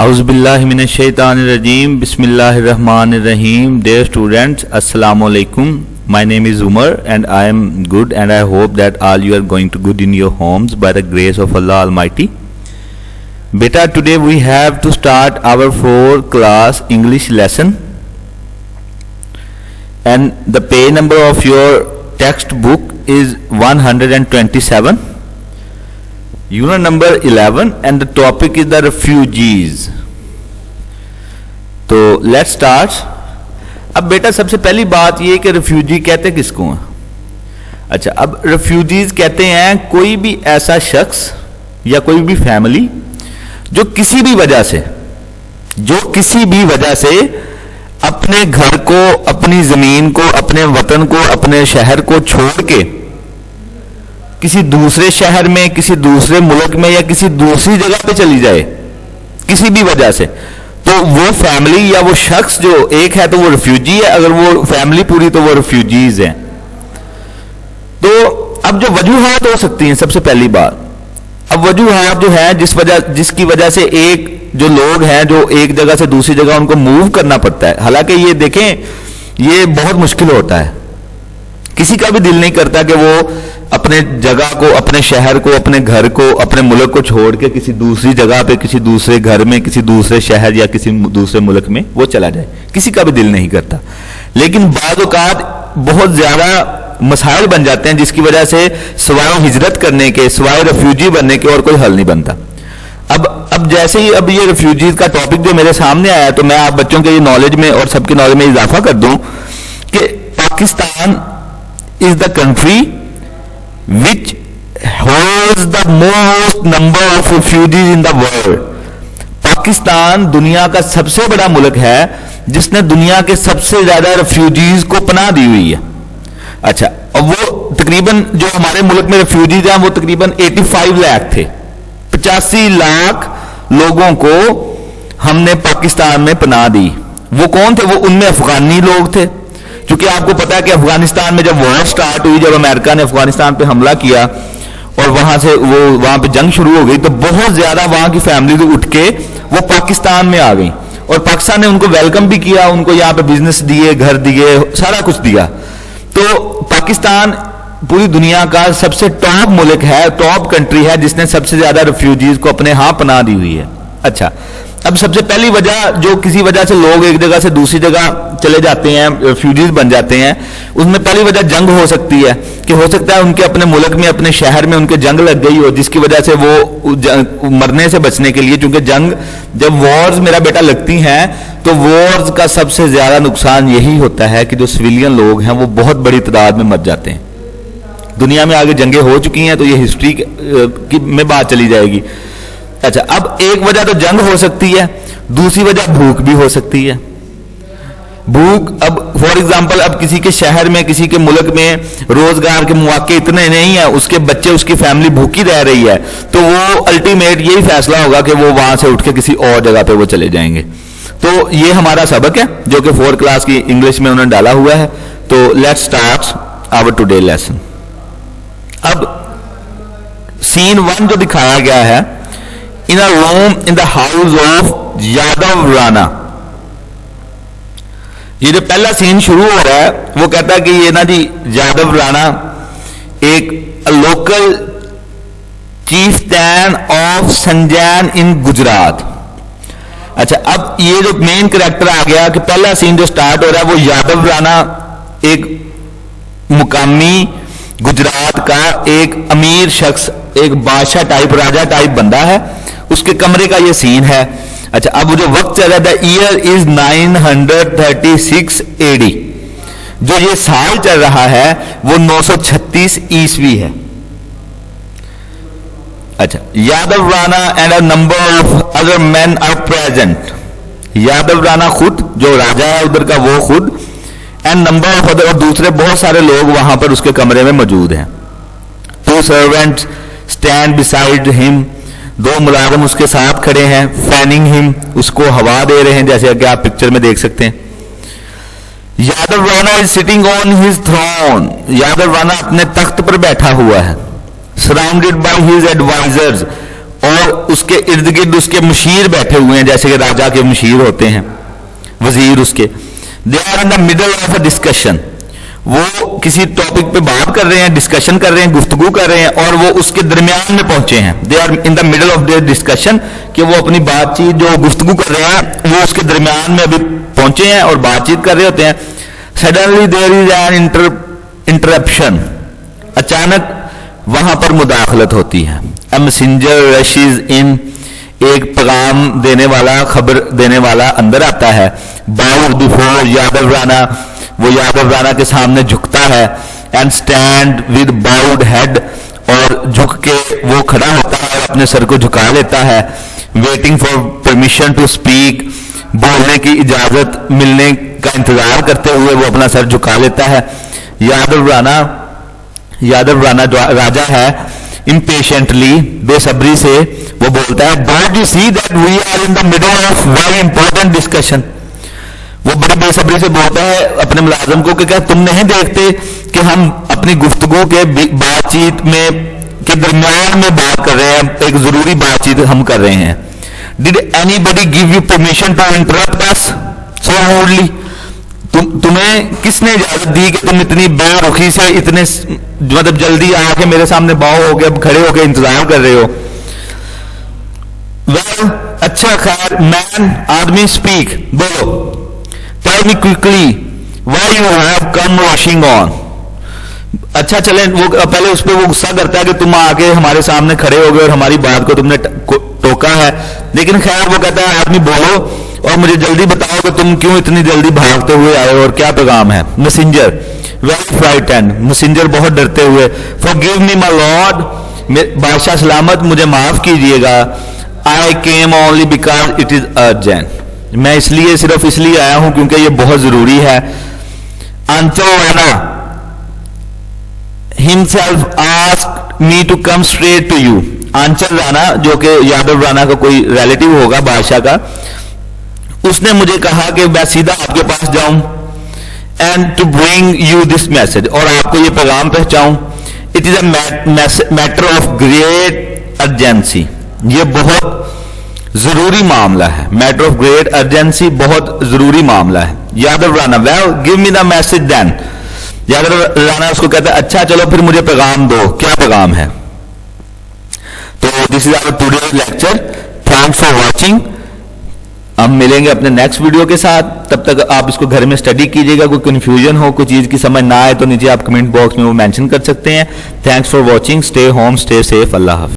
اعوذ باللہ من الشیطان الرجیم بسم اللہ الرحمن الرحیم. Dear students, Assalamu alaikum. My name is Umar and I am good and I hope that all you are going to good in your homes by the grace of Allah Almighty. Beta, today we have to start our 4th class English lesson and the page number of your textbook is 127. Unit number 11 and the topic is the refugees. تو let's start. اب بیٹا سب سے پہلی بات یہ کہ refugee کہتے کس کو ہیں؟ اچھا، اب ریفیوجیز کہتے ہیں کوئی بھی ایسا شخص یا کوئی بھی فیملی جو کسی بھی وجہ سے اپنے گھر کو، اپنی زمین کو، اپنے وطن کو، اپنے شہر کو چھوڑ کے کسی دوسرے شہر میں، کسی دوسرے ملک میں یا کسی دوسری جگہ پہ چلی جائے کسی بھی وجہ سے، تو وہ فیملی یا وہ شخص جو ایک ہے تو وہ ریفیوجی ہے. اگر وہ فیملی پوری تو وہ ریفیوجیز ہیں. تو اب جو وجوہات ہو سکتی ہیں، سب سے پہلی بات، اب وجوہات جو ہے جس کی وجہ سے ایک جو لوگ ہیں جو ایک جگہ سے دوسری جگہ ان کو موو کرنا پڑتا ہے. حالانکہ یہ دیکھیں یہ بہت مشکل ہوتا ہے، کسی کا بھی دل نہیں کرتا کہ وہ اپنے جگہ کو، اپنے شہر کو، اپنے گھر کو، اپنے ملک کو چھوڑ کے کسی دوسری جگہ پہ، کسی دوسرے گھر میں، کسی دوسرے شہر یا کسی دوسرے ملک میں وہ چلا جائے. کسی کا بھی دل نہیں کرتا. لیکن بعض اوقات بہت زیادہ مسائل بن جاتے ہیں جس کی وجہ سے سوائے ہجرت کرنے کے، سوائے ریفیوجی بننے کے اور کوئی حل نہیں بنتا. اب جیسے ہی اب یہ ریفیوجیز کا ٹاپک جو میرے سامنے آیا تو میں آپ بچوں کے نالج میں اور سب کی نالج میں اضافہ کر دوں کہ Pakistan is the country which holds the most number of refugees in the world. Pakistan دنیا کا سب سے بڑا ملک ہے جس نے دنیا کے سب سے زیادہ ریفیوجیز کو پناہ دی ہوئی ہے. اچھا، اب وہ تقریباً جو ہمارے ملک میں ریفیوجیز ہیں وہ تقریباً 85 لاکھ تھے. 85 لاکھ لوگوں کو ہم نے پاکستان میں پناہ دی. وہ کون تھے؟ وہ ان میں افغانی لوگ تھے، کیونکہ آپ کو پتا ہے کہ افغانستان میں جب وار سٹارٹ ہوئی، جب امریکہ نے افغانستان پہ حملہ کیا اور وہاں پہ جنگ شروع ہو گئی تو بہت زیادہ وہاں کی فیملی اٹھ کے وہ پاکستان میں آ گئی اور پاکستان نے ان کو ویلکم بھی کیا، ان کو یہاں پہ بزنس دیے، گھر دیے، سارا کچھ دیا. تو پاکستان پوری دنیا کا سب سے ٹاپ ملک ہے، ٹاپ کنٹری ہے جس نے سب سے زیادہ ریفیوجیز کو اپنے ہاں پناہ دی ہوئی ہے. اچھا، اب سب سے پہلی وجہ جو کسی وجہ سے لوگ ایک جگہ سے دوسری جگہ چلے جاتے ہیں، ریفیوجیز بن جاتے ہیں، اس میں پہلی وجہ جنگ ہو سکتی ہے کہ ہو سکتا ہے ان کے اپنے ملک میں، اپنے شہر میں ان کے جنگ لگ گئی ہو جس کی وجہ سے وہ مرنے سے بچنے کے لیے، چونکہ جنگ جب وارز میرا بیٹا لگتی ہیں تو وارز کا سب سے زیادہ نقصان یہی ہوتا ہے کہ جو سویلین لوگ ہیں وہ بہت بڑی تعداد میں مر جاتے ہیں. دنیا میں آگے جنگیں ہو چکی ہیں تو یہ ہسٹری میں بات چلی جائے گی. اچھا، اب ایک وجہ تو جنگ ہو سکتی ہے، دوسری وجہ بھوک بھی ہو سکتی ہے. بھوک، اب فار ایگزامپل اب کسی کے شہر میں، کسی کے ملک میں روزگار کے مواقع اتنے نہیں ہیں، اس کے بچے، اس کی فیملی بھوکی رہ رہی ہے، تو وہ الٹیمیٹ یہی فیصلہ ہوگا کہ وہ وہاں سے اٹھ کے کسی اور جگہ پہ وہ چلے جائیں گے. تو یہ ہمارا سبق ہے جو کہ 4th کلاس کی انگلش میں انہوں نے ڈالا ہوا ہے. تو let's start our today lesson. اب سین 1 جو دکھایا گیا ہے، in a room in the house of Yadav Rana. یہ جو پہلا سین شروع ہو رہا ہے وہ کہتا ہے کہ یہ نا جی یادو رانا ایک لوکل چیفٹین آف سنجان ان گجرات. اچھا، اب یہ جو مین کریکٹر آ گیا کہ پہلا سین جو سٹارٹ ہو رہا ہے وہ یادو رانا ایک مقامی گجرات کا ایک امیر شخص، ایک بادشاہ ٹائپ، راجہ ٹائپ بندہ ہے، اس کے کمرے کا یہ سین ہے. اچھا، اب جو وقت چل رہا ہے ایئر از 936 AD، جو یہ سال چل رہا ہے وہ 936 عیسوی ہے. اچھا، Yadav Rana and a number of other men are present. Yadav Rana خود جو راجہ ہے ادھر کا وہ خود، اینڈ نمبر آف ادر، اور دوسرے بہت سارے لوگ وہاں پر اس کے کمرے میں موجود ہیں. 2 servants stand beside him، 2 ملازم اس کے ساتھ کھڑے ہیں. فیننگ ہم، اس کو ہوا دے رہے ہیں، جیسے کہ آپ پکچر میں دیکھ سکتے ہیں. Yadav Rana is sitting on his throne, Yadav Rana اپنے تخت پر بیٹھا ہوا ہے. سراؤنڈیڈ بائی ہز ایڈوائزرز، اور اس کے ارد گرد اس کے مشیر بیٹھے ہوئے ہیں، جیسے کہ راجا کے مشیر ہوتے ہیں، وزیر اس کے. They are in the middle of a discussion. وہ کسی ٹاپک پہ بات کر رہے ہیں، ڈسکشن کر رہے ہیں، گفتگو کر رہے ہیں، اور وہ اس کے درمیان میں پہنچے ہیں. They are in the middle of their discussion, کہ وہ اپنی بات چیت جو گفتگو کر رہے ہیں وہ اس کے درمیان میں ابھی پہنچے ہیں اور بات چیت کر رہے ہوتے ہیں. Suddenly there is an interruption. اچانک وہاں پر مداخلت ہوتی ہے. اے میسنجر رشز ان. ایک پیغام دینے والا، خبر دینے والا اندر آتا ہے. Bowed before Yadav Rana. وہ یادو رانا کے سامنے جھکتا ہے. And stand with bowed head. اور جھک کے وہ کھڑا ہوتا ہے اور اپنے سر کو جھکا لیتا ہے. Waiting for permission to speak. بولنے کی اجازت ملنے کا انتظار کرتے ہوئے وہ اپنا سر جھکا لیتا ہے. یادو رانا جو راجا ہے، امپیشنٹلی، بے صبری سے وہ بولتا ہے، don't you see that we are in the middle of very important discussion. وہ بڑی بے صبری سے بولتا ہے اپنے ملازم کو کہ کیا تم نہیں دیکھتے کہ ہم اپنی گفتگو کے بات چیت میں کے درمیان میں بات کر رہے ہیں، ایک ضروری بات چیت ہم کر رہے ہیں. Did anybody give you permission to interrupt us so rudely. تمہیں کس نے اجازت دی کہ تم اتنی بے رخی سے اتنے مطلب جلدی آ کے میرے سامنے باؤ ہو کے اب کھڑے ہو کے انتظار کر رہے ہو. ویل اچھا خیر مین، آدمی، اسپیک، بولو. Tell me quickly why you have come rushing on. اچھا چلیں، وہ پہلے اس پہ وہ غصہ کرتا ہے کہ تم آ کے ہمارے سامنے کھڑے ہو گئے اور ہماری بات کو تم نے ٹوکا ہے. لیکن خیر وہ کہتا ہے آدمی بولو اور مجھے جلدی بتاؤ کہ تم کیوں اتنی جلدی بھاگتے ہوئے آئے اور کیا پیغام ہے. Messenger very frightened. میسنجر بہت ڈرتے ہوئے. Forgive me my lord. بادشاہ سلامت مجھے معاف کیجئے گا. I came only because it is urgent. میں صرف اس لیے آیا ہوں کیونکہ یہ بہت ضروری ہے. آنچل Rana himself asked me to come straight to you. آنچل رانا جو کہ یادو رانا کا کوئی ریلیٹیو ہوگا بادشاہ کا، اس نے مجھے کہا کہ میں سیدھا آپ کے پاس جاؤں. And to bring you this message. اور آپ کو یہ پیغام پہنچاؤں. It is a matter of great urgency. یہ بہت ضروری معاملہ ہے. میٹر آف گریٹ ارجنسی، بہت ضروری معاملہ ہے. Yadav Rana will give me the message then. Yadav Rana اس کو کہتا ہے اچھا چلو پھر مجھے پیغام دو. کیا پیغام ہے؟ تو this is our today's lecture. Thanks for watching. ہم ملیں گے اپنے نیکسٹ ویڈیو کے ساتھ. تب تک آپ اس کو گھر میں اسٹڈی کیجیے گا. کوئی کنفیوژن ہو، کوئی چیز کی سمجھ نہ آئے تو نیچے آپ کمنٹ باکس میں وہ مینشن کر سکتے ہیں. Thanks for watching. Stay home, stay safe. اللہ حافظ.